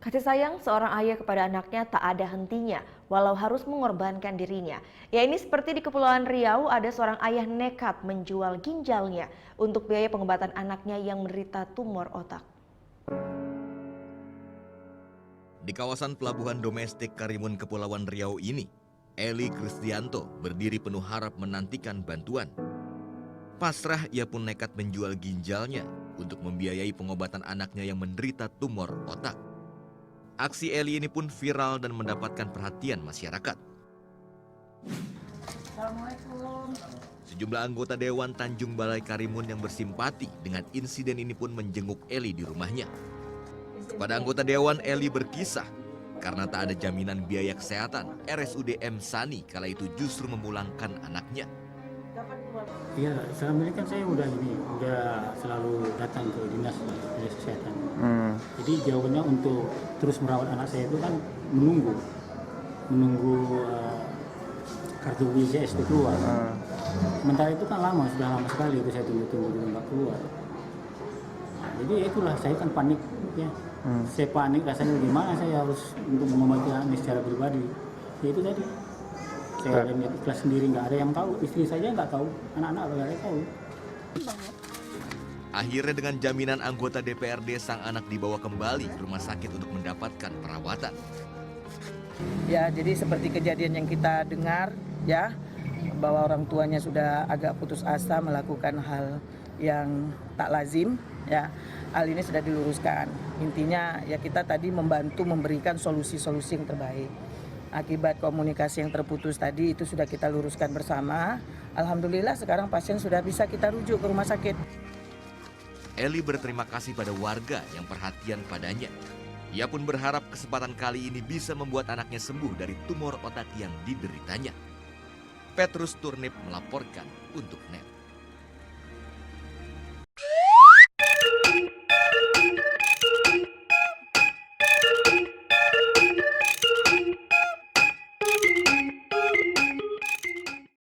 Kasih sayang seorang ayah kepada anaknya tak ada hentinya, walau harus mengorbankan dirinya. Ya ini seperti di Kepulauan Riau, ada seorang ayah nekat menjual ginjalnya untuk biaya pengobatan anaknya yang menderita tumor otak. Di kawasan pelabuhan domestik Karimun Kepulauan Riau ini, Eli Kristianto berdiri penuh harap menantikan bantuan. Pasrah, ia pun nekat menjual ginjalnya untuk membiayai pengobatan anaknya yang menderita tumor otak. Aksi Eli ini pun viral dan mendapatkan perhatian masyarakat. Assalamualaikum. Sejumlah anggota Dewan Tanjung Balai Karimun yang bersimpati dengan insiden ini pun menjenguk Eli di rumahnya. Kepada anggota Dewan, Eli berkisah karena tak ada jaminan biaya kesehatan, RSUD M. Sani kala itu justru memulangkan anaknya. Iya, selama ini kan saya udah selalu datang ke dinas kesehatan. Jadi jawabannya untuk terus merawat anak saya itu kan menunggu kartu BPJS itu keluar. Sementara itu kan sudah lama sekali itu saya tunggu di nggak keluar. Nah, jadi itulah saya kan panik ya. Saya panik rasanya gimana saya harus untuk mengobati anak secara pribadi. Ya itu tadi. Saya ikhlas sendiri, nggak ada yang tahu, istri saja nggak tahu, anak-anak nggak ada yang tahu. Akhirnya dengan jaminan anggota DPRD, sang anak dibawa kembali ke rumah sakit untuk mendapatkan perawatan. Ya, jadi seperti kejadian yang kita dengar ya, bahwa orang tuanya sudah agak putus asa melakukan hal yang tak lazim ya. Hal ini sudah diluruskan. Intinya ya kita tadi membantu memberikan solusi-solusi yang terbaik. Akibat komunikasi yang terputus tadi itu sudah kita luruskan bersama. Alhamdulillah sekarang pasien sudah bisa kita rujuk ke rumah sakit. Eli berterima kasih pada warga yang perhatian padanya. Ia pun berharap kesempatan kali ini bisa membuat anaknya sembuh dari tumor otak yang dideritanya. Petrus Turnip melaporkan untuk NET.